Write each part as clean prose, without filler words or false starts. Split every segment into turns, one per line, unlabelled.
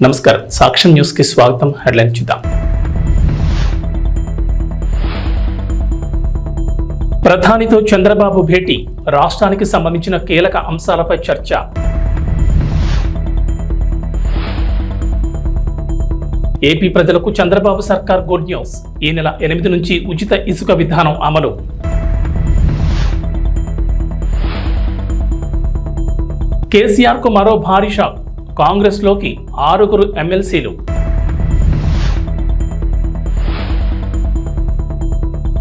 నమస్కారం సాక్ష్యం న్యూస్ కి స్వాగతం. హెడ్లైన్ చూద్దాం. ప్రధానితో చంద్రబాబు భేటీ, రాష్ట్రానికి సంబంధించిన కీలక అంశాలపై చర్చ. ఏపీ ప్రజలకు చంద్రబాబు సర్కార్ గుడ్ న్యూస్, ఈ నెల 8 నుంచి ఉచిత ఇసుక విధానం అమలు. కేసీఆర్ కు మరో భారీ షాక్, కాంగ్రెస్ లోకి 6 ఎమ్మెల్సీలు.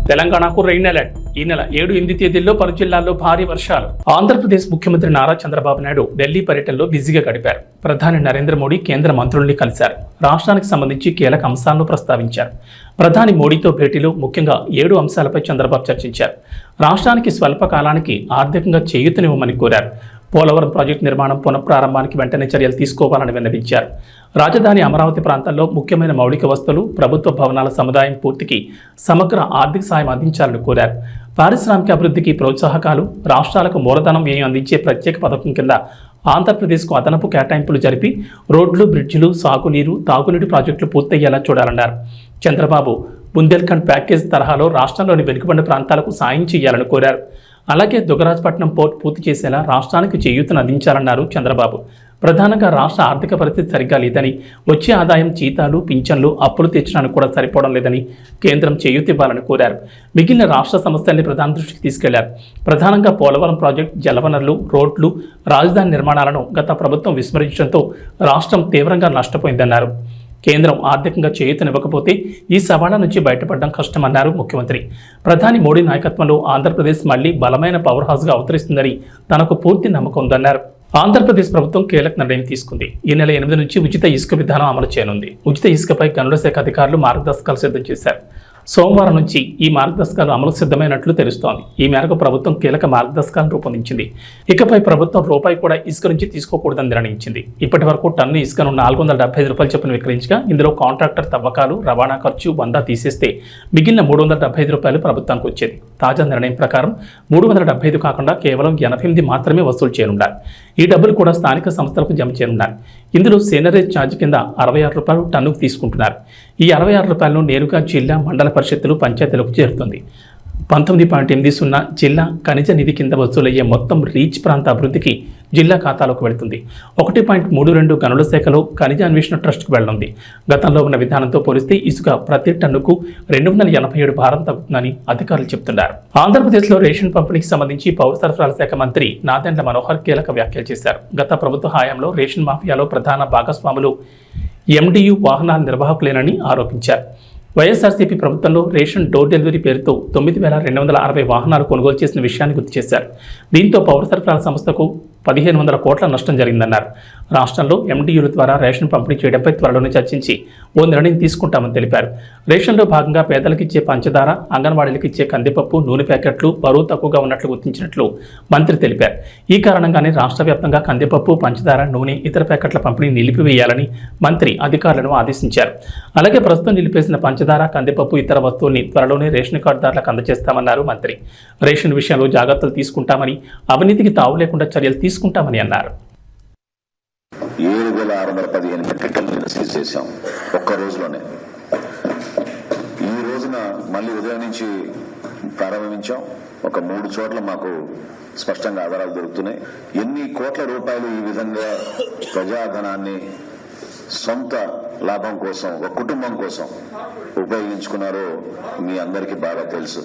తెలంగాణకు రెయిన్ అలర్ట్, ఈ నెల 7-8 తేదీల్లో పలు జిల్లాల్లో భారీ వర్షాలు. ఆంధ్రప్రదేశ్ ముఖ్యమంత్రి నారా చంద్రబాబు నాయుడు ఢిల్లీ పర్యటనలో బిజీగా గడిపారు. ప్రధాని నరేంద్ర మోడీ కేంద్ర మంత్రుల్ని కలిశారు. రాష్ట్రానికి సంబంధించి కీలక అంశాలను ప్రస్తావించారు. ప్రధాని మోడీతో భేటీలో ముఖ్యంగా 7 అంశాలపై చంద్రబాబు చర్చించారు. రాష్ట్రానికి స్వల్ప కాలానికి ఆర్థికంగా చేయూతనివ్వమని కోరారు. పోలవరం ప్రాజెక్టు నిర్మాణం పునఃప్రారంభానికి వెంటనే చర్యలు తీసుకోవాలని విన్నవించారు. రాజధాని అమరావతి ప్రాంతాల్లో ముఖ్యమైన మౌలిక వస్తువులు, ప్రభుత్వ భవనాల సముదాయం పూర్తికి సమగ్ర ఆర్థిక సాయం అందించాలని కోరారు. పారిశ్రామిక అభివృద్ధికి ప్రోత్సాహకాలు, రాష్ట్రాలకు మూలధనం వ్యయం అందించే ప్రత్యేక పథకం కింద ఆంధ్రప్రదేశ్కు అదనపు కేటాయింపులు జరిపి రోడ్లు, బ్రిడ్జిలు, సాగునీరు, తాగునీటి ప్రాజెక్టులు పూర్తయ్యేలా చూడాలన్నారు. చంద్రబాబు బుందేల్ఖండ్ ప్యాకేజ్ తరహాలో రాష్ట్రంలోని వెనుకబడిన ప్రాంతాలకు సాయం చేయాలని కోరారు. అలాగే దుగ్గరాజపట్నం పోర్ట్ పూర్తి చేసేలా రాష్ట్రానికి చేయూతను అందించాలన్నారు చంద్రబాబు. ప్రధానంగా రాష్ట్ర ఆర్థిక పరిస్థితి సరిగ్గా లేదని, వచ్చే ఆదాయం జీతాలు, పింఛన్లు, అప్పులు తీర్చడానికి కూడా సరిపోవడం లేదని కేంద్రం చేయూత ఇవ్వాలని కోరారు. మిగిలిన రాష్ట్ర సమస్యల్ని ప్రధాన దృష్టికి తీసుకెళ్లారు. ప్రధానంగా పోలవరం ప్రాజెక్టు, జలవనరులు, రోడ్లు, రాజధాని నిర్మాణాలను గత ప్రభుత్వం విస్మరించడంతో రాష్ట్రం తీవ్రంగా నష్టపోయిందన్నారు. కేంద్రం ఆర్థికంగా చేయూతనివ్వకపోతే ఈ సవాళ్ల నుంచి బయటపడడం కష్టమన్నారు ముఖ్యమంత్రి. ప్రధాని మోడీ నాయకత్వంలో ఆంధ్రప్రదేశ్ మళ్లీ బలమైన పవర్ హౌస్గా అవతరిస్తుందని తనకు పూర్తి నమ్మకం ఉందన్నారు. ఆంధ్రప్రదేశ్ ప్రభుత్వం కీలక నిర్ణయం తీసుకుంది. ఈ నెల 8 నుంచి ఉచిత ఇసుక విధానం అమలు చేయనుంది. ఉచిత ఇసుకపై గనుల శాఖ అధికారులు మార్గదర్శకాలు సిద్ధం చేశారు. సోమవారం నుంచి ఈ మార్గదర్శకాలు అమలు సిద్ధమైనట్లు తెలుస్తోంది. ఈ మేరకు ప్రభుత్వం కీలక మార్గదర్శకాలను రూపొందించింది. ఇకపై ప్రభుత్వం రూపాయి కూడా ఇసుక నుంచి తీసుకోకూడదని నిర్ణయించింది. ఇప్పటి వరకు టన్ను ఇసుకను 475 రూపాయలు చొప్పున విక్రయించగా ఇందులో కాంట్రాక్టర్ తవ్వకాలు, రవాణా ఖర్చు 100 తీసేస్తే మిగిలిన 375 రూపాయలు ప్రభుత్వానికి వచ్చేది. తాజా నిర్ణయం ప్రకారం 375 కాకుండా కేవలం 88 మాత్రమే వసూలు చేయనున్నారు. ఈ డబ్బులు కూడా స్థానిక సంస్థలకు జమ చేయనున్నారు. ఇందులో సేనరేజ్ ఛార్జ్ కింద 66 రూపాయలు టన్నుకు తీసుకుంటున్నారు. ఈ 66 రూపాయలను నేరుగా జిల్లా, మండల పరిషత్తులు, పంచాయతీలకు చేరుతుంది. 19.80 జిల్లా ఖనిజ నిధి కింద వసూలయ్యే మొత్తం రీచ్ ప్రాంత అభివృద్ధికి జిల్లా ఖాతాలోకి వెళుతుంది. 1.32 గనుల శాఖలో ఖనిజ అన్వేషణ ట్రస్ట్కు వెళ్లనుంది. గతంలో ఉన్న విధానంతో పోలిస్తే ఇసుక ప్రతి టన్నుకు 287 భారం తగ్గుతుందని అధికారులు చెబుతున్నారు. ఆంధ్రప్రదేశ్లో రేషన్ పంపిణీకి సంబంధించి పౌర సరఫరాల శాఖ మంత్రి నాదెండ్ల మనోహర్ కీలక వ్యాఖ్యలు చేశారు. గత ప్రభుత్వ హయాంలో రేషన్ మాఫియాలో ప్రధాన భాగస్వాములు ఎండియు వాహనాల నిర్వాహకులేనని ఆరోపించారు. వైఎస్ఆర్సీపీ ప్రభుత్వంలో రేషన్ డోర్ డెలివరీ పేరుతో 9,260 వాహనాలు కొనుగోలు చేసిన విషయాన్ని గుర్తు చేశారు. దీంతో పౌర సరఫరాల సంస్థకు 1,500 కోట్ల నష్టం జరిగిందన్నారు. రాష్ట్రంలో ఎండియూల ద్వారా రేషన్ పంపిణీ చేయడంపై త్వరలోనే చర్చించి ఓ నిర్ణయం తీసుకుంటామని తెలిపారు. రేషన్లో భాగంగా పేదలకు ఇచ్చే పంచదార, అంగన్వాడీలకు ఇచ్చే కందిపప్పు, నూనె ప్యాకెట్లు బరువు తక్కువగా ఉన్నట్లు గుర్తించినట్లు మంత్రి తెలిపారు. ఈ కారణంగానే రాష్ట్ర వ్యాప్తంగా కందిపప్పు, పంచదార, నూనె, ఇతర ప్యాకెట్ల పంపిణీ నిలిపివేయాలని మంత్రి అధికారులను ఆదేశించారు. అలాగే ప్రస్తుతం నిలిపేసిన పంచదార, కందిపప్పు, ఇతర వస్తువుల్ని త్వరలోనే రేషన్ కార్డుదారులకు అందజేస్తామన్నారు మంత్రి. రేషన్ విషయంలో జాగ్రత్తలు తీసుకుంటామని, అవినీతికి తావు లేకుండా చర్యలు తీసుకుంటామని అన్నారు.
7,615 మెట్రిక్ టన్నులను సీజ్ చేశాం ఒక్క రోజులోనే. ఈ రోజున మళ్ళీ ఉదయం నుంచి ప్రారంభించాం. ఒక 3 చోట్ల మాకు స్పష్టంగా ఆధారాలు దొరుకుతున్నాయి. ఎన్ని కోట్ల రూపాయలు ఈ విధంగా ప్రజాధనాన్ని సొంత లాభం కోసం, ఒక కుటుంబం కోసం ఉపయోగించుకున్నారో మీ అందరికీ బాగా తెలుసు.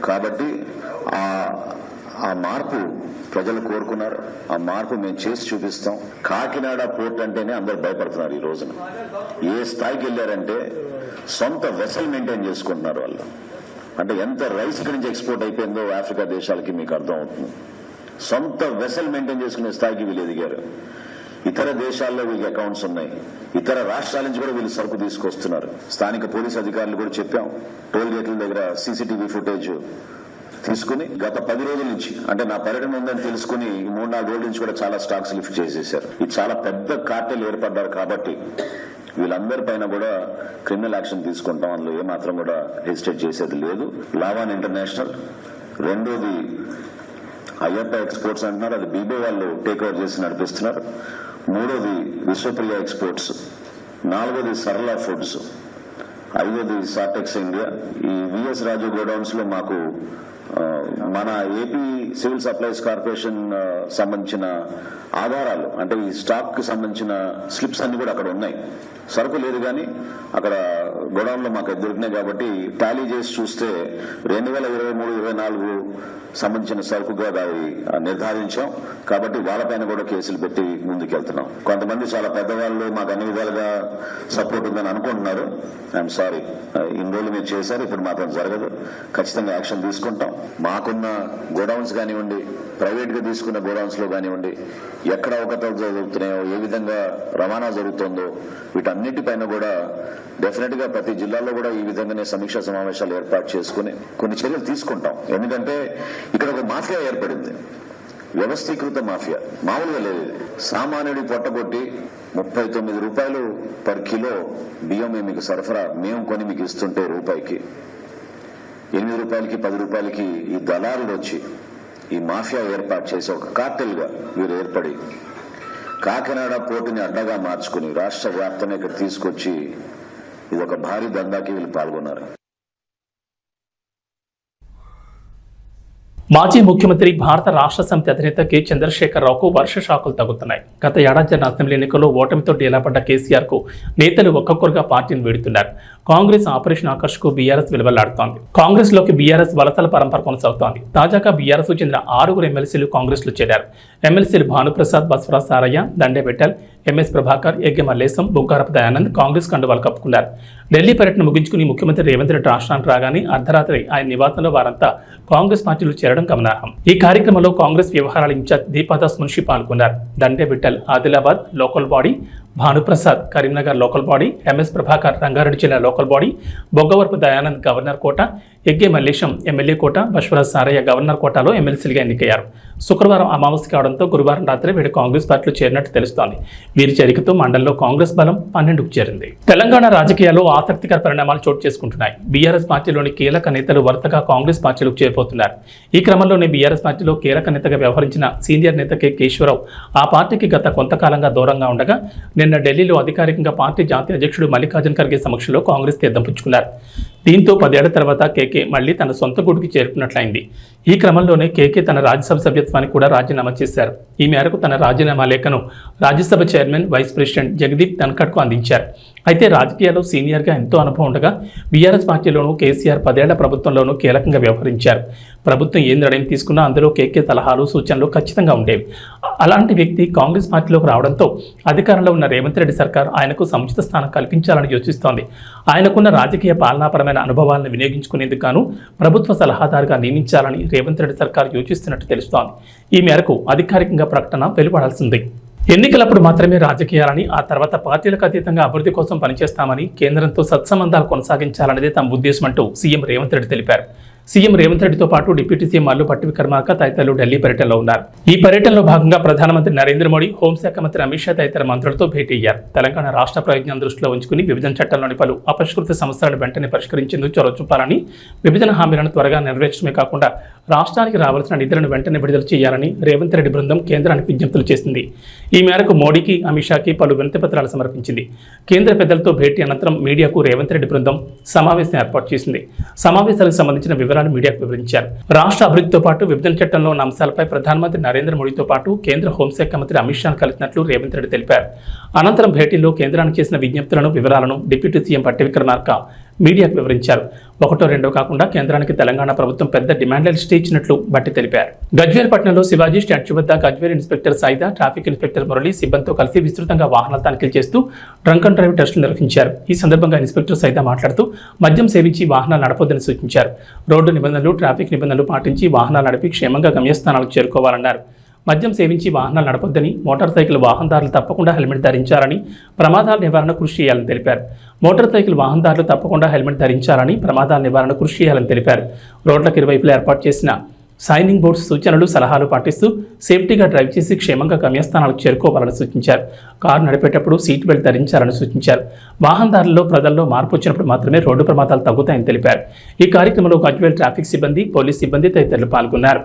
కాబట్టి ఆ మార్పు ప్రజలు కోరుకున్నారు. ఆ మార్పు మేము చేసి చూపిస్తాం. కాకినాడ పోర్ట్ అంటేనే అందరు భయపడుతున్నారు. ఈ రోజున ఏ స్థాయికి వెళ్ళారంటే సొంత వెసల్ మెయింటైన్ చేసుకుంటున్నారు వాళ్ళు. అంటే ఎంత రైస్ ఇక్కడి నుంచి ఎక్స్పోర్ట్ అయిపోయిందో ఆఫ్రికా దేశాలకి మీకు అర్థం అవుతుంది. సొంత వెసల్ మెయింటైన్ చేసుకునే స్థాయికి వీళ్ళు ఎదిగారు. ఇతర దేశాల్లో వీళ్ళకి అకౌంట్స్ ఉన్నాయి. ఇతర రాష్ట్రాల నుంచి కూడా వీళ్ళు సరుకు తీసుకొస్తున్నారు. స్థానిక పోలీసు అధికారులు కూడా చెప్పాం. టోల్ గేట్ల దగ్గర సీసీటీవీ ఫుటేజ్ తీసుకుని గత 10 రోజుల నుంచి, అంటే నా పర్యటన ఉందని తెలుసుకుని 3-4 రోజుల నుంచి కూడా చాలా స్టాక్స్ లిఫ్ట్ చేసేశారు. ఇది చాలా పెద్ద కార్టెల్ ఏర్పడ్డారు కాబట్టి వీళ్ళందరి పైన కూడా క్రిమినల్ యాక్షన్ తీసుకుంటాం. అందులో ఏమాత్రం కూడా హెసిటేట్ చేసేది లేదు. లావాన్ ఇంటర్నేషనల్, రెండోది అయ్యప్ప ఎక్స్పోర్ట్స్ అంటున్నారు. అది బీబో వాళ్ళు టేక్ ఓవర్ చేసి నడిపిస్తున్నారు. మూడోది విశ్వప్రియ ఎక్స్పోర్ట్స్, నాలుగోది సరళ ఫుడ్స్, ఐదోది సాటెక్స్ ఇండియా. ఈ విఎస్ రాజు గోడౌన్స్ లో మాకు మన ఏపీ సివిల్ సప్లైస్ కార్పొరేషన్ సంబంధించిన ఆధారాలు, అంటే ఈ స్టాక్ కి సంబంధించిన స్లిప్స్ అన్ని కూడా అక్కడ ఉన్నాయి. సరుకు లేదు కానీ అక్కడ గోడౌన్ లో మాకు దొరికినాయి కాబట్టి టాలీ చేసి చూస్తే 2023-24 సంబంధించిన సరుకుగా దాన్ని నిర్ధారించాం. కాబట్టి వాళ్ళపైన కూడా కేసులు పెట్టి ముందుకెళ్తున్నాం. కొంతమంది చాలా పెద్దవాళ్ళు మాకు అన్ని విధాలుగా సపోర్ట్ ఉందని అనుకుంటున్నారు. ఐఎమ్ సారీ, ఇన్ని రోజులు మీరు చేశారు, ఇప్పుడు మాత్రం జరగదు. ఖచ్చితంగా యాక్షన్ తీసుకుంటాం. మాకున్న గోడౌన్స్ కానివ్వండి, ప్రైవేట్ గా తీసుకున్న గోడౌన్స్ లో కానివ్వండి, ఎక్కడ అవకతవకలు జరుగుతున్నాయో, ఏ విధంగా రవాణా జరుగుతుందో, వీటన్నిటిపైన కూడా డెఫినెట్ గా ప్రతి జిల్లాలో కూడా ఈ విధంగానే సమీక్షా సమావేశాలు ఏర్పాటు చేసుకుని కొన్ని చర్యలు తీసుకుంటాం. ఎందుకంటే ఇక్కడ ఒక మాఫియా ఏర్పడింది, వ్యవస్థీకృత మాఫియా, మామూలుగా లేదు. సామాన్యుడి పొట్టగొట్టి 39 రూపాయలు పర్ కిలో బియ్యం మీకు సరఫరా, మేము కొని మీకు ఇస్తుంటే రూపాయికి 8 రూపాయలకి 10 రూపాయలకి ఈ దళారులు వచ్చి ఈ మాఫియా ఏర్పాటు చేసి ఒక కార్టెల్ గా వీరు ఏర్పడి కాకినాడ పోర్టుని అడ్డగా మార్చుకుని రాష్ట్ర వ్యాప్తంగా ఇక్కడ తీసుకొచ్చి ఇది ఒక భారీ దందాకి వీళ్ళు పాల్గొన్నారు.
మాజీ ముఖ్యమంత్రి భారత రాష్ట్ర సమితి అధినేత కె చంద్రశేఖరరావుకు వర్ష షాకులు తగ్గుతున్నాయి. గత ఏడాది జరిగిన అసెంబ్లీ ఎన్నికల్లో ఓటమితో డేలాపడ్డ కేసీఆర్ కు నేతలు ఒక్కొక్కరుగా పార్టీని వీడుతున్నారు. కాంగ్రెస్ ఆపరేషన్ ఆకర్ష్ కు బీఆర్ఎస్ విలువలాడుతోంది. కాంగ్రెస్ లోకి బీఆర్ఎస్ వలసల పరంపర కొనసాగుతోంది. తాజాగా బీఆర్ఎస్ కు చెందిన 6 ఎమ్మెల్సీలు కాంగ్రెస్ లో చేరారు. ఎమ్మెల్సీలు భానుప్రసాద్, బస్వరాజ్ సారయ్య, దండే విఠల్, ఎంఎస్ ప్రభాకర్, ఎగ్గె మల్లేశం, బొగ్గారపు దయానంద్ కాంగ్రెస్ కండువాలు కప్పుకున్నారు. ఢిల్లీ పర్యటన ముగించుకుని ముఖ్యమంత్రి రేవంత్ రెడ్డి రాష్ట్రానికి రాగానే అర్ధరాత్రి ఆయన నివాసంలో వారంతా కాంగ్రెస్ పార్టీలో చేరడం గమనార్హం. ఈ కార్యక్రమంలో కాంగ్రెస్ వ్యవహారాల ఇన్ఛార్జ్ దీపాదాస్ మున్షి పాల్గొన్నారు. Dande Vittal Adilabad local body, Bhanuprasad Karimnagar local body, MS Prabhakar Rangareddy జిల్లా local body, Boggavarapu Dayanand governor quota, Egge Mallesham MLA quota, Baswaraj Sarayya governor కోటాలో ఎమ్మెల్సీలుగా ఎన్నికయ్యారు. శుక్రవారం అమావాస్య కావడంతో గురువారం రాత్రి వీడు కాంగ్రెస్ పార్టీలో చేరినట్టు తెలుస్తోంది. వీరి చేరికతో మండలంలో కాంగ్రెస్ బలం 12కు చేరింది. తెలంగాణ రాజకీయాల్లో ఆసక్తికర పరిణామాలు చోటు చేసుకుంటున్నాయి. బీఆర్ఎస్ పార్టీలోని కీలక నేతలు వరుసగా కాంగ్రెస్ పార్టీలోకి చేరిపోతున్నారు. ఈ క్రమంలోనే బీఆర్ఎస్ పార్టీలో కీలక నేతగా వ్యవహరించిన సీనియర్ నేత కె కేశవరావు ఆ పార్టీకి గత కొంతకాలంగా దూరంగా ఉండగా నిన్న ఢిల్లీలో అధికారికంగా పార్టీ జాతీయ అధ్యక్షుడు మల్లికార్జున్ ఖర్గే సమక్షంలో కాంగ్రెస్ తీర్థం పుచ్చుకున్నారు. దీంతో 10 ఏళ్ల తర్వాత కేకే మళ్లీ తన సొంత గూడుకి చేరుకున్నట్లయింది. ఈ క్రమంలోనే కేకే తన రాజ్యసభ సభ్యత్వానికి కూడా రాజీనామా చేశారు. ఈ మేరకు తన రాజీనామా లేఖను Rajya Sabha chairman, vice president Jagdeep ధన్ఖడ్కు అందించారు. అయితే రాజకీయాల్లో సీనియర్గా ఎంతో అనుభవం ఉండగా బీఆర్ఎస్ పార్టీలోనూ కేసీఆర్ 10 ఏళ్ల ప్రభుత్వంలోనూ కీలకంగా వ్యవహరించారు. ప్రభుత్వం ఏ నిర్ణయం తీసుకున్నా అందులో కేకే సలహాలు, సూచనలు ఖచ్చితంగా ఉండేవి. అలాంటి వ్యక్తి కాంగ్రెస్ పార్టీలోకి రావడంతో అధికారంలో ఉన్న రేవంత్ రెడ్డి సర్కార్ ఆయనకు సముచిత స్థానం కల్పించాలని యోచిస్తోంది. ఆయనకున్న రాజకీయ పాలనాపరమైన అనుభవాలను వినియోగించుకునేందుకు గాను ప్రభుత్వ సలహాదారుగా నియమించాలని రేవంత్ రెడ్డి సర్కార్ యోచిస్తున్నట్టు తెలుస్తోంది. ఈ మేరకు అధికారికంగా ప్రకటన వెలువడాల్సింది. ఎన్నికలప్పుడు మాత్రమే రాజకీయాలని, ఆ తర్వాత పార్టీలకు అతీతంగా అభివృద్ధి కోసం పనిచేస్తామని, కేంద్రంతో సత్సంబంధాలు కొనసాగించాలనేదే తమ ఉద్దేశం అంటూ సీఎం రేవంత్ రెడ్డి తెలిపారు. సీఎం రేవంత్ రెడ్డితో పాటు డిప్యూటీ సీఎం మల్లు భట్టి విక్రమార్క తదితరులు ఢిల్లీ పర్యటనలో ఉన్నారు. ఈ పర్యటనలో భాగంగా ప్రధానమంత్రి నరేంద్ర మోడీ, హోంశాఖ మంత్రి అమిత్ షా తదితర మంత్రులతో భేటీ అయ్యారు. తెలంగాణ రాష్ట్ర ప్రయోజనం దృష్టిలో ఉంచుకుని విభజన చట్టంలోని పలు అపరిష్కృత సమస్యలను వెంటనే పరిష్కరించేందుకు చొరవ చూపాలని, విభజన హామీలను త్వరగా నెరవేర్చడమే కాకుండా రాష్ట్రానికి రావాల్సిన నిధులను వెంటనే విడుదల చేయాలని రేవంత్ రెడ్డి బృందం కేంద్రానికి విజ్ఞప్తులు చేసింది. ఈ మేరకు మోడీకి, అమిత్ షాకి పలు వినతి పత్రాలు సమర్పించింది. కేంద్ర పెద్దలతో భేటీ అనంతరం మీడియాకు రేవంత్ రెడ్డి బృందం సమావేశం ఏర్పాటు చేసింది. సమావేశాలకు సంబంధించిన వివరాలు మీడియాకు వివరించారు. రాష్ట్ర అభివృద్ధితో పాటు విభజన చట్టంలో ఉన్న అంశాలపై ప్రధానమంత్రి నరేంద్ర మోడీతో పాటు కేంద్ర హోంశాఖ మంత్రి అమిత్ షాను కలిసినట్లు రేవంత్ రెడ్డి తెలిపారు. అనంతరం భేటీలో కేంద్రానికి చేసిన విజ్ఞప్తులను, వివరాలను డిప్యూటీ సీఎం భట్టి విక్రమార్క మీడియాకు వివరించారు. 1, 2 కాకుండా కేంద్రానికి తెలంగాణ ప్రభుత్వం పెద్ద డిమాండ్ల లిస్ట్ ఇచ్చినట్లు భట్టి తెలిపారు. గజ్వేల్ పట్టణంలో శివాజీ స్టాచ్యూ వద్ద Gajwel inspector Saida, traffic inspector Murali సిబ్బందితో కలిసి విస్తృతంగా వాహనాల తనిఖీలు చేస్తూ డ్రంక్ అండ్ డ్రైవ్ టెస్టులు నిర్వహించారు. ఈ సందర్భంగా ఇన్స్పెక్టర్ సాయిదా మాట్లాడుతూ మద్యం సేవించి వాహనాలు నడపొద్దని సూచించారు. రోడ్డు నిబంధనలు, ట్రాఫిక్ నిబంధనలు పాటించి వాహనాలు నడిపి క్షేమంగా గమ్యస్థానాలకు చేరుకోవాలన్నారు. మద్యం సేవించి వాహనాలు నడపొద్దని, మోటార్ సైకిల్ వాహనదారులు తప్పకుండా హెల్మెట్ ధరించాలని, ప్రమాదాల నివారణ కృషి చేయాలని తెలిపారు. మోటార్ సైకిల్ వాహనదారులు తప్పకుండా హెల్మెట్ ధరించాలని, ప్రమాదాల నివారణ కృషి చేయాలని తెలిపారు. రోడ్లకు ఇరువైపులా ఏర్పాటు చేసిన సైనింగ్ బోర్డ్స్ సూచనలు, సలహాలు పాటిస్తూ సేఫ్టీగా డ్రైవ్ చేసి క్షేమంగా గమ్యస్థానాలకు చేరుకోవాలని సూచించారు. కారు నడిపేటప్పుడు సీట్ బెల్ట్ ధరించాలని సూచించారు. వాహనదారుల్లో, ప్రజల్లో మార్పు వచ్చినప్పుడు మాత్రమే రోడ్డు ప్రమాదాలు తగ్గుతాయని తెలిపారు. ఈ కార్యక్రమంలో గజ్వేల్ ట్రాఫిక్ సిబ్బంది, పోలీస్ సిబ్బంది తదితరులు పాల్గొన్నారు.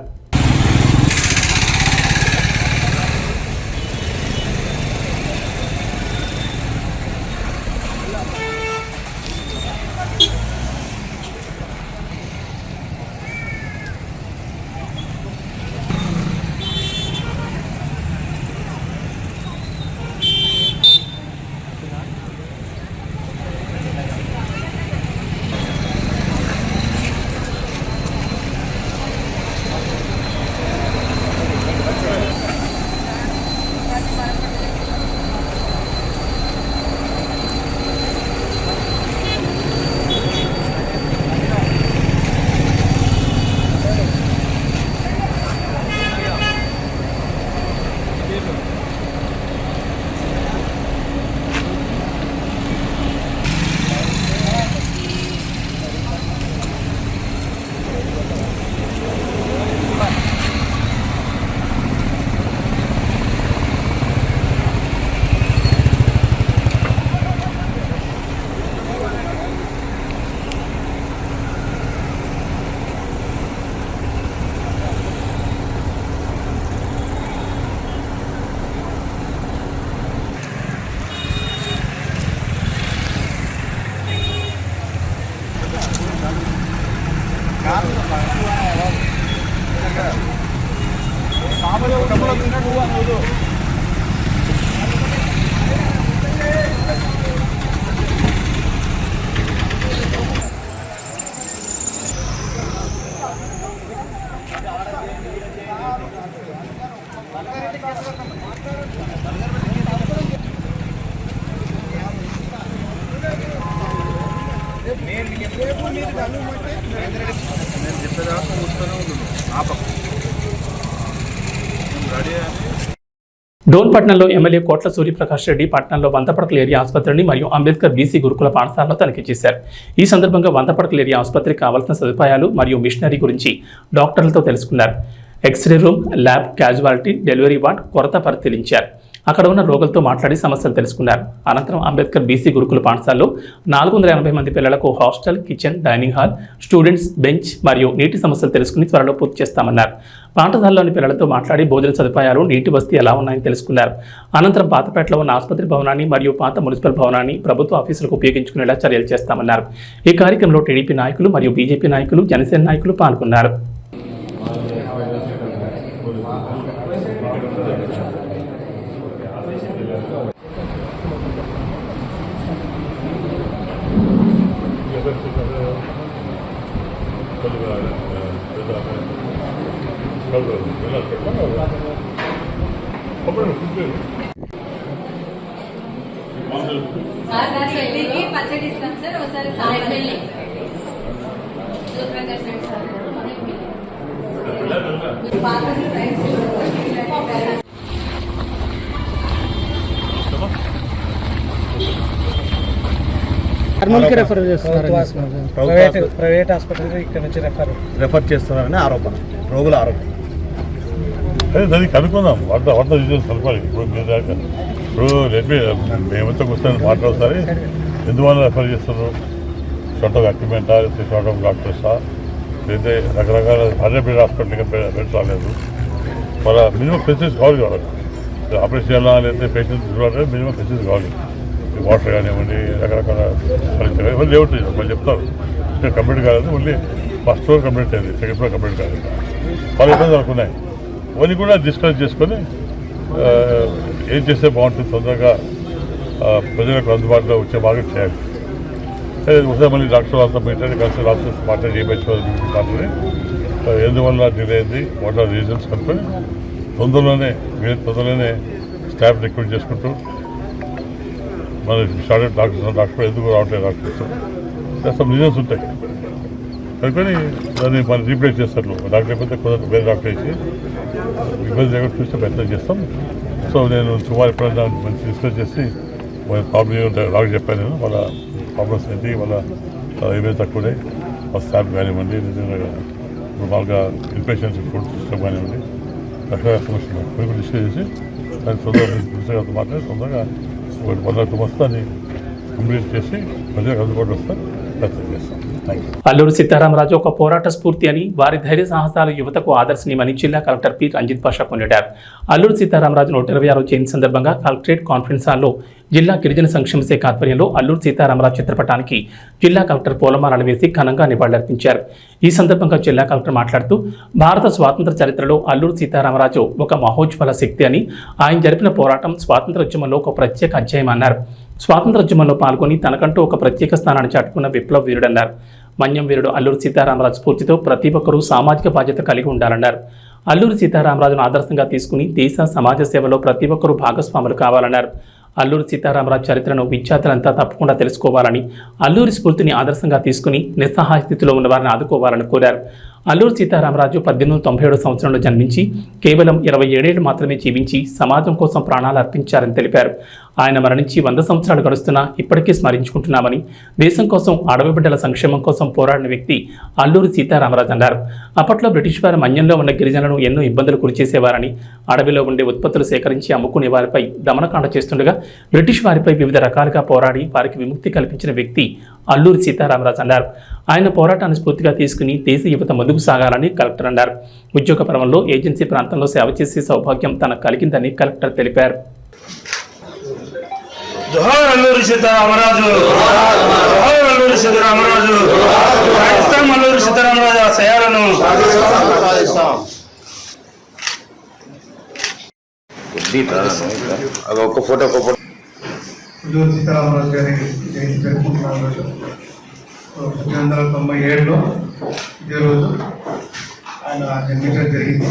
డోన్పట్నంలో ఎమ్మెల్యే కోట్ల సూర్యప్రకాష్ రెడ్డి పట్టణంలో వంతపడకల ఏరియా ఆసుపత్రిని మరియు అంబేద్కర్ బీసీ గురుకుల పాఠశాలలో తనిఖీ చేశారు. ఈ సందర్భంగా వంతపడకల ఏరియా ఆసుపత్రికి కావాల్సిన సదుపాయాలు మరియు మిషనరీ గురించి డాక్టర్లతో తెలుసుకున్నారు. X-ray room, lab, casualty, delivery ward కొరత పరిశీలించారు. అక్కడ ఉన్న రోగులతో మాట్లాడి సమస్యలు తెలుసుకున్నారు. అనంతరం అంబేద్కర్ బీసీ గురుకుల పాఠశాలలో 480 మంది పిల్లలకు hostel, kitchen, dining hall, students bench మరియు నీటి సమస్యలు తెలుసుకుని త్వరలో పూర్తి చేస్తామన్నారు. పాఠశాలలోని పిల్లలతో మాట్లాడి భోజన సదుపాయాలు, నీటి వసతి ఎలా ఉన్నాయని తెలుసుకున్నారు. అనంతరం పాతపేటలో ఉన్న ఆసుపత్రి భవనాన్ని మరియు పాత మున్సిపల్ భవనాన్ని ప్రభుత్వ ఆఫీసులకు ఉపయోగించుకునేలా చర్యలు చేస్తామన్నారు. ఈ కార్యక్రమంలో టీడీపీ నాయకులు మరియు బీజేపీ నాయకులు, జనసేన నాయకులు పాల్గొన్నారు.
పచ్చడి ఇస్తాం సార్, ఒకసారి
కర్నూలుకి రెఫర్ చేస్తున్నారు. ప్రైవేట్ హాస్పిటల్ ఇక్కడ నుంచి రెఫర్ చేస్తున్నారని ఆరోపణ, రోగుల ఆరోపణ.
అదే దానికి అనుకుందాం, వంట డీటెయిల్స్ కనుక్కోవాలి. ఇప్పుడు మేమంతా కూర్చొని మాట్లాడతారు, ఎందువల్ల రెఫర్ చేస్తున్నారు, షార్ట్ ఆఫ్ ఎక్విప్మెంటా, షార్ట్ ఆఫ్ డాక్టర్సా, లేదా రకరకాల హండ్రెడ్ హాస్పిటల్గా బెడ్స్ రాలేదు. వాళ్ళ మినిమం ఫెసిలిటీస్ కావాలి వాళ్ళకి. ఆపరేషన్ చేయాలా లేకపోతే పేషెంట్స్ చూడాలంటే మినిమం ఫెసిలిటీస్ కావాలి. వాటర్ కానివ్వండి, రకరకాల పరీక్షలు కానీ వాళ్ళు లేవుతాయి, వాళ్ళు చెప్తారు ఇంకా కంప్లీట్ కాలేదు, ఓన్లీ ఫస్ట్ ఫ్లోర్ కంప్లీట్ అయింది, సెకండ్ ఫ్లోర్ కంప్లీట్ కాలేదు. వాళ్ళు ఇబ్బంది అనుకున్నాయి. అవన్నీ కూడా డిస్కస్ చేసుకొని ఏం చేస్తే బాగుంటుంది, తొందరగా ప్రజలకు అందుబాటులో వచ్చే బాగా చేయాలి. ఒకసారి మళ్ళీ డాక్టర్ అంతా మీటర్ కలిసి డాక్టర్స్ మాట్లాడి మాట్లాడి ఎందువల్ల డిలే అయింది, వాట్ ఆర్ రీజన్స్ కనుక్కొని తొందరలోనే స్టాఫ్ రిక్రూట్ చేసుకుంటూ మన స్టార్టెడ్ డాక్టర్ ఎందుకు రావట్లేదు డాక్టర్స్ సమ్ రీజన్స్ ఉంటాయి కనుకొని దాన్ని మనం రీప్లేస్ చేస్తారు. డాక్టర్ అయిపోతే కొందరు వేరే డాక్టర్ వేసి ఇబ్బంది లేకుండా చూస్తే ప్రయత్నం చేస్తాం. సో నేను సుమారు ఎప్పుడైనా మంచి డిస్కస్ చేసి వాళ్ళ ప్రాబ్లం డాక్టర్ చెప్పాను. నేను వాళ్ళ ప్రాబ్లమ్స్ ఏంటి, వాళ్ళ ఏమైనా తక్కువనే వాళ్ళ స్టాఫ్ కానివ్వండి, నిజంగా మామూలుగా ఇన్పేషెంట్స్ ఫుడ్ సిస్టమ్ కానివ్వండి, రకరకాల సమస్యలు కొన్ని డిస్కస్ చేసి దాన్ని తొందరగా మాట్లాడి తొందరగా 1 months దాన్ని కంప్లీట్ చేసి ప్రజలకు అందుబాటు వస్తే ప్రయత్నం చేస్తాం.
అల్లూరు సీతారామరాజు ఒక పోరాట స్ఫూర్తి అని, వారి ధైర్య సాహసాలు యువతకు ఆదర్శనీయమని జిల్లా కలెక్టర్ పి రంజిత్ పాషా కొనియాడారు. అల్లూరు సీతారామరాజు 126వ జయంతి సందర్భంగా కలెక్టరేట్ కాన్ఫరెన్స్ హాల్లో జిల్లా గిరిజన సంక్షేమ శాఖ ఆధ్వర్యంలో అల్లూరు సీతారామరాజు చిత్రపటానికి జిల్లా కలెక్టర్ పూలమాలలు వేసి ఘనంగా నివాళులర్పించారు. ఈ సందర్భంగా జిల్లా కలెక్టర్ మాట్లాడుతూ, భారత స్వాతంత్ర చరిత్రలో అల్లూరు సీతారామరాజు ఒక మహోజ్వల శక్తి అని, ఆయన జరిపిన పోరాటం స్వాతంత్రోద్యమంలో ఒక ప్రత్యేక అధ్యాయం అన్నారు. స్వాతంత్రోద్యమంలో పాల్గొని తనకంటూ ఒక ప్రత్యేక స్థానాన్ని చాటుకున్న విప్లవ వీరుడన్నారు. మన్యం వీరుడు అల్లూరు సీతారామరాజు స్ఫూర్తితో ప్రతి ఒక్కరూ సామాజిక బాధ్యత కలిగి ఉండాలన్నారు. అల్లూరు సీతారామరాజును ఆదర్శంగా తీసుకుని దేశ సమాజ సేవలో ప్రతి ఒక్కరూ భాగస్వాములు కావాలన్నారు. అల్లూరి సీతారామరాజు చరిత్రను విద్యార్థులంతా తప్పకుండా తెలుసుకోవాలని, అల్లూరి స్ఫూర్తిని ఆదర్శంగా తీసుకుని నిస్సహాయ స్థితిలో ఉన్న వారిని ఆదుకోవాలని కోరారు. అల్లూరి సీతారామరాజు 1897 సంవత్సరంలో జన్మించి కేవలం 27 ఏళ్లు మాత్రమే జీవించి సమాజం కోసం ప్రాణాలు అర్పించారని తెలిపారు. ఆయన మరణించి 100 సంవత్సరాలు గడుస్తున్నా ఇప్పటికీ స్మరించుకుంటున్నామని, దేశం కోసం, అడవి బిడ్డల సంక్షేమం కోసం పోరాడిన వ్యక్తి అల్లూరి సీతారామరాజు అన్నారు. అప్పట్లో బ్రిటిష్ వారు మన్యంలో ఉన్న గిరిజనులను ఎన్నో ఇబ్బందులు గురిచేసేవారని, అడవిలో ఉండే ఉత్పత్తులు సేకరించి అమ్ముకునే వారిపై దమనకాండ చేస్తుండగా బ్రిటిష్ వారిపై వివిధ రకాలుగా పోరాడి వారికి విముక్తి కల్పించిన వ్యక్తి అల్లూరి సీతారామరాజు అన్నారు. ఆయన పోరాటాన్ని స్ఫూర్తిగా తీసుకుని దేశ యువత ముందుకు సాగాలని కలెక్టర్ అన్నారు. ఉద్యోగ పర్వంలో ఏజెన్సీ ప్రాంతంలో సేవ చేసే సౌభాగ్యం తనకు కలిగిందని కలెక్టర్ తెలిపారు.
జోహార్ అల్లూరి సీతారామరాజు, జోహార్ అల్లూరి సీతారామరాజు, పాకిస్తాన్ అల్లూరి సీతారామరాజు ఆశయాలను
ఒక ఫోటో
అల్లూరి సీతారామరాజు గారి జయంతి జరుపుకుంటున్నాం. రోజు 1997లో ఇదే రోజు ఆయన జన్మించడం జరిగింది.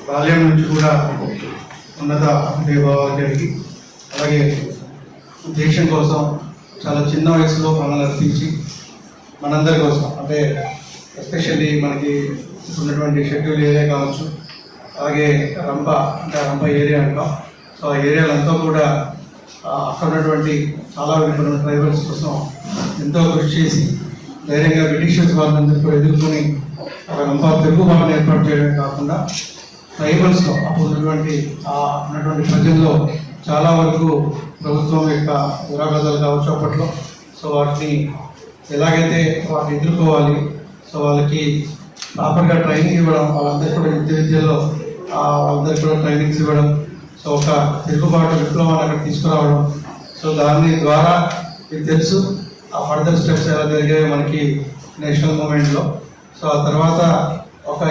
బాల్యం నుంచి కూడా ఉన్నత అనుభవాలు జరిగి, అలాగే దేశం కోసం చాలా చిన్న వయసులో ప్రాణాలు అర్పించి మనందరి కోసం, అంటే ఎస్పెషల్లీ మనకి ఉన్నటువంటి షెడ్యూల్ ఏరియా కావచ్చు, అలాగే రంప అంటే రంప ఏరియా అంటాం. సో ఆ ఏరియాలంతా కూడా అక్కడ ఉన్నటువంటి చాలా వెనుకబడిన ట్రైబల్స్ కోసం ఎంతో కృషి చేసి ధైర్యంగా బ్రిటిషర్స్ వాళ్ళందరూ కూడా ఎదుర్కొని అక్కడ రంప తెలుగు భవన్ ఏర్పాటు చేయడమే కాకుండా ట్రైబల్స్లో అప్పుడు ఉన్నటువంటి ప్రజల్లో చాలా వరకు ప్రభుత్వం యొక్క దురాగతాలు కావచ్చు అప్పట్లో. సో వాటిని ఎలాగైతే వాటిని ఎదుర్కోవాలి, సో వాళ్ళకి ప్రాపర్గా ట్రైనింగ్ ఇవ్వడం, వాళ్ళందరికీ కూడా విద్యలో వాళ్ళందరికీ కూడా ట్రైనింగ్స్ ఇవ్వడం, సో ఒక తిరుగుబాటు విప్లవాన్ని అక్కడ తీసుకురావడం. సో దాని ద్వారా మీకు తెలుసు ఆ ఫర్దర్ స్టెప్స్ ఎలా జరిగాయో మనకి నేషనల్ మూమెంట్లో. సో ఆ తర్వాత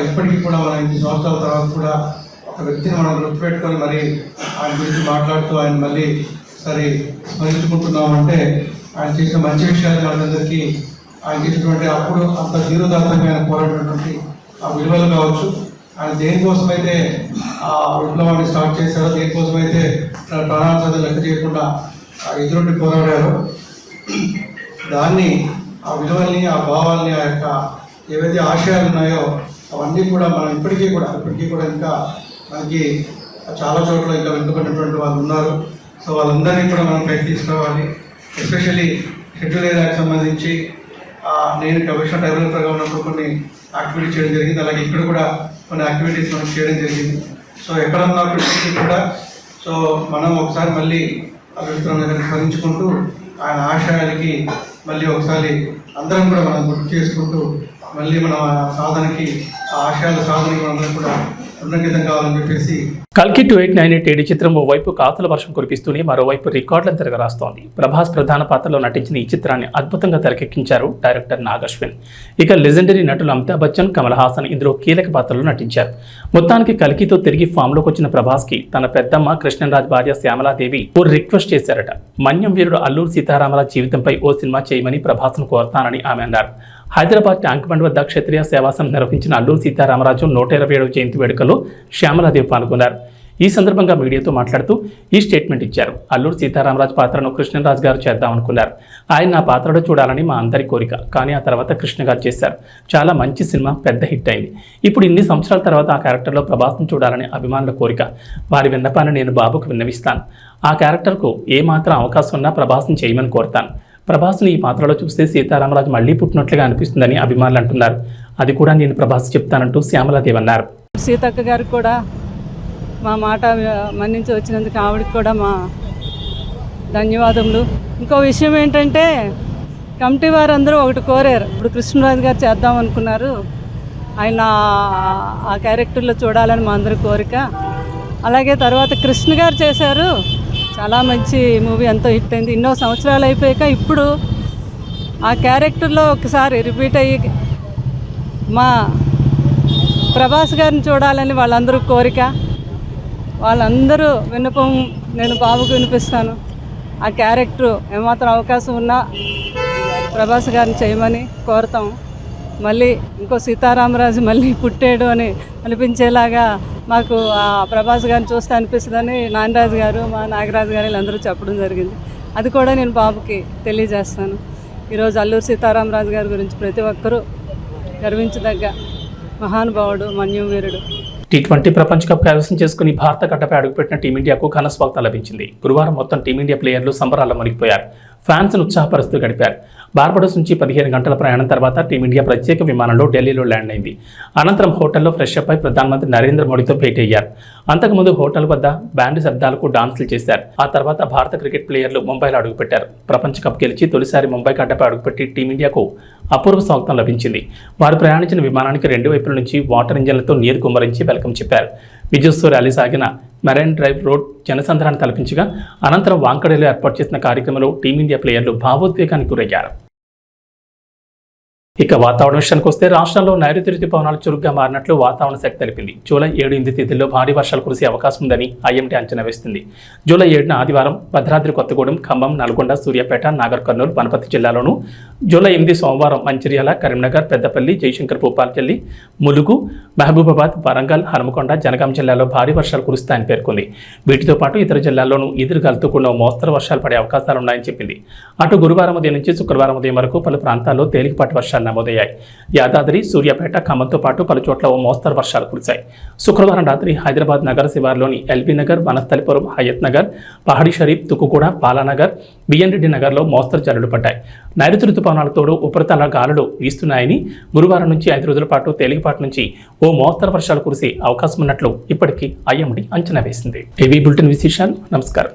ఇప్పటికీ కూడా మనం 8 సంవత్సరాల తర్వాత కూడా ఒక వ్యక్తిని మనం గుర్తుపెట్టుకొని మరి ఆయన గురించి మాట్లాడుతూ ఆయన మళ్ళీ సరే స్మరించుకుంటున్నామంటే ఆయన చేసిన మంచి విషయాలు మనందరికీ, ఆయన చేసినటువంటి అప్పుడు అంత ధీరోదాత్తంగా ఆయన పోరాడినటువంటి ఆ విలువలు కావచ్చు, ఆయన దేనికోసమైతే ఆ విప్లవాన్ని స్టార్ట్ చేశారో, దేనికోసమైతే ప్రాణాలు లెక్క చేయకుండా ఎదురుండి పోరాడారో, దాన్ని ఆ విలువల్ని, ఆ భావాల్ని, ఆ యొక్క ఏవైతే ఆశయాలు ఉన్నాయో అవన్నీ కూడా మనం ఇప్పటికీ కూడా ఇంకా మనకి చాలా చోట్ల ఇంకా వెనుకబడినటువంటి వాళ్ళు ఉన్నారు. సో వాళ్ళందరినీ కూడా మనం పైకి తీసుకురావాలి. ఎస్పెషల్లీ షెడ్యూల్ ఏరియాకి సంబంధించి నేను కమిషన్ డెవలపర్గా ఉన్నప్పుడు కొన్ని యాక్టివిటీస్ చేయడం జరిగింది. అలాగే ఇక్కడ కూడా కొన్ని యాక్టివిటీస్ మనం చేయడం జరిగింది. సో ఎక్కడన్నా కూడా సో మనం ఒకసారి మళ్ళీ అభివృద్ధి దగ్గర స్మరించుకుంటూ ఆయన ఆశయాలకి మళ్ళీ ఒకసారి అందరం కూడా మనం గుర్తు చేసుకుంటూ మళ్ళీ మన సాధనకి ఆ ఆశయాల సాధనకి మనందరం కూడా ఉన్నతం కావాలని చెప్పేసి
కల్కి 2898 చిత్రం ఓవైపు కాతుల వర్షం కురిపిస్తూనే మరోవైపు రికార్డులను తిరగరాస్తోంది. ప్రభాస్ ప్రధాన పాత్రలో నటించిన ఈ చిత్రాన్ని అద్భుతంగా తెరకెక్కించారు డైరెక్టర్ నాగశ్విన్. ఇక లెజెండరీ నటులు అమితాబ్ బచ్చన్, కమల్ హాసన్ ఇందులో కీలక పాత్రలో నటించారు. మొత్తానికి కల్కితో తిరిగి ఫామ్లోకి వచ్చిన ప్రభాస్కి తన పెద్దమ్మ కృష్ణరాజ్ భార్య శ్యామలాదేవి ఓ రిక్వెస్ట్ చేశారట. మన్యం వీరుడు అల్లూరు సీతారామరాజు జీవితంపై ఓ సినిమా చేయమని ప్రభాస్ను కోరతానని ఆమె అన్నారు. హైదరాబాద్ ట్యాంక్ బండ్ వద్ద క్షత్రియ సేవాసం నిర్వహించిన అల్లూరు సీతారామరాజు 127వ జయంతి వేడుకలో శ్యామలాదేవి పాల్గొన్నారు. ఈ సందర్భంగా మీడియాతో మాట్లాడుతూ ఈ స్టేట్మెంట్ ఇచ్చారు. అల్లూరు సీతారామరాజు పాత్రను కృష్ణరాజు గారు చేద్దామనుకున్నారు. ఆయన నా పాత్రలో చూడాలని మా అందరి కోరిక. కానీ ఆ తర్వాత కృష్ణ గారు చేశారు. చాలా మంచి సినిమా, పెద్ద హిట్ అయింది. ఇప్పుడు ఇన్ని సంవత్సరాల తర్వాత ఆ క్యారెక్టర్లో ప్రభాస్ను చూడాలని అభిమానుల కోరిక. వారి విన్నపాన్ని నేను బాబుకు విన్నవిస్తాను. ఆ క్యారెక్టర్కు ఏమాత్రం అవకాశం ఉన్నా ప్రభాస్ని చేయమని కోరుతాను. ప్రభాస్ని ఈ పాత్రలో చూస్తే సీతారామరాజు మళ్లీ పుట్టినట్లుగా అనిపిస్తుందని అభిమానులు అంటున్నారు. అది కూడా నేను ప్రభాస్ చెప్తానంటూ శ్యామలాదేవి అన్నారు.
సీతక్క గారికి కూడా మా మాట మన్నించి వచ్చినందుకు ఆవిడకి కూడా మా ధన్యవాదములు. ఇంకో విషయం ఏంటంటే కమిటీ వారందరూ ఒకటి కోరారు. ఇప్పుడు కృష్ణరాజు గారు చేద్దాం అనుకున్నారు. ఆయన ఆ క్యారెక్టర్లో చూడాలని మా అందరి కోరిక. అలాగే తర్వాత కృష్ణ గారు చేశారు. చాలా మంచి మూవీ, ఎంతో హిట్ అయింది. ఎన్నో సంవత్సరాలు అయిపోయాక ఇప్పుడు ఆ క్యారెక్టర్లో ఒకసారి రిపీట్ అయ్యి మా ప్రభాస్ గారిని చూడాలని వాళ్ళందరూ కోరిక. వాళ్ళందరూ విన్నపం నేను బాబుకు వినిపిస్తాను. ఆ క్యారెక్టర్ ఏమాత్రం అవకాశం ఉన్నా ప్రభాస్ గారిని చేయమని కోరుతాం. మళ్ళీ ఇంకో సీతారామరాజు మళ్ళీ పుట్టాడు అని అనిపించేలాగా మాకు ఆ ప్రభాస్ గారిని చూస్తే అనిపిస్తుందని నాగరాజు గారు, మా నాగరాజు గారు వీళ్ళందరూ చెప్పడం జరిగింది. అది కూడా నేను బాబుకి తెలియజేస్తాను. ఈరోజు అల్లూరు సీతారామరాజు గారి గురించి ప్రతి ఒక్కరూ గర్వించదగ్గ మహానుభావుడు, మన్యం వీరుడు.
T20 ప్రపంచ కప్ కైవసం చేసుకుని భారత గడ్డపై అడుగుపెట్టిన టీమిండియాకు ఘన స్వాగతం లభించింది. గురువారం మొత్తం టీమిండియా ప్లేయర్లు సంబరాల్లో మునిగిపోయారు. ఫ్యాన్స్ను ఉత్సాహపరుస్తూ గడిపారు. బార్బడోస్ నుంచి 15 గంటల ప్రయాణం తర్వాత టీమిండియా ప్రత్యేక విమానంలో ఢిల్లీలో ల్యాండ్ అయింది. అనంతరం హోటల్లో ఫ్రెష్ అప్ అయి ప్రధానమంత్రి నరేంద్ర మోడీతో భేటీ అయ్యారు. అంతకుముందు హోటల్ వద్ద బ్యాండ్ శబ్దాలకు డాన్సులు చేశారు. ఆ తర్వాత భారత క్రికెట్ ప్లేయర్లు ముంబైలో అడుగుపెట్టారు. ప్రపంచ కప్ గెలిచి తొలిసారి ముంబై గడ్డపై అడుగుపెట్టి టీమిండియాకు అపూర్వ స్వాగతం లభించింది. వారు ప్రయాణించిన విమానానికి 2 వైపుల నుంచి వాటర్ ఇంజన్లతో నీరు కుమ్మరించి వెల్కమ్ చెప్పారు. విజయోత్సవ ర్యాలీ సాగిన మెరైన్ డ్రైవ్ రోడ్ జనసంద్రాన్ని తలపించగా అనంతరం వాంకడేలో ఏర్పాటు చేసిన కార్యక్రమంలో టీమిండియా ప్లేయర్లు భావోద్వేగానికి గురయ్యారు. ఇక వాతావరణ విషయానికి వస్తే రాష్ట్రంలో నైరుతి రుతుపవనాలు చురుగ్గా మారినట్లు వాతావరణ శాఖ తెలిపింది. జూలై 7-8 తేదీల్లో భారీ వర్షాలు కురిసే అవకాశం ఉందని ఐఎండీ అంచనా వేస్తుంది. జూలై 7న ఆదివారం భద్రాద్రి కొత్తగూడెం, ఖమ్మం, నల్గొండ, సూర్యాపేట, నాగర్ కర్నూలు, వనపర్తి జిల్లాలోను, జూలై 8 సోమవారం మంచిర్యాల, కరీంనగర్, పెద్దపల్లి, జయశంకర్ భూపాలపల్లి, ములుగు, మహబూబాబాద్, వరంగల్, హనుమకొండ, జనగాం జిల్లాలో భారీ వర్షాలు కురుస్తాయని పేర్కొంది. వీటితో పాటు ఇతర జిల్లాల్లోనూ ఎదురుగాలుతో కూడిన మోస్తరు వర్షాలు పడే అవకాశాలున్నాయని చెప్పింది. అటు గురువారం ఉదయం నుంచి శుక్రవారం ఉదయం వరకు పలు ప్రాంతాల్లో తేలికపాటి వర్షాలు నమోదయ్యాయి. యాదాద్రి, సూర్యాపేట, ఖమ్మంతో పాటు పలు చోట్ల ఓ మోస్తరు వర్షాలు కురిశాయి. శుక్రవారం రాత్రి హైదరాబాద్ నగర శివార్లోని ఎల్బీ నగర్, వనస్థలిపురం, హయత్ నగర్, పహాడీ షరీఫ్, తుక్కుగూడ, బాలానగర్, బిఎన్ రెడ్డి నగర్లో మోస్తరు జల్లులు పడ్డాయి. నైరుతి రుతుపవనాలతోడు ఉపరితల గాలులు వీస్తున్నాయని, గురువారం నుంచి 5 రోజుల పాటు తేలికపాటి నుంచి ఓ మోస్తరు వర్షాలు కురిసే అవకాశం ఉన్నట్లు ఇప్పటికీ ఐఎండీ అంచనా వేసింది. ఇవి బులెటిన్ విశేషాలు. నమస్కారం.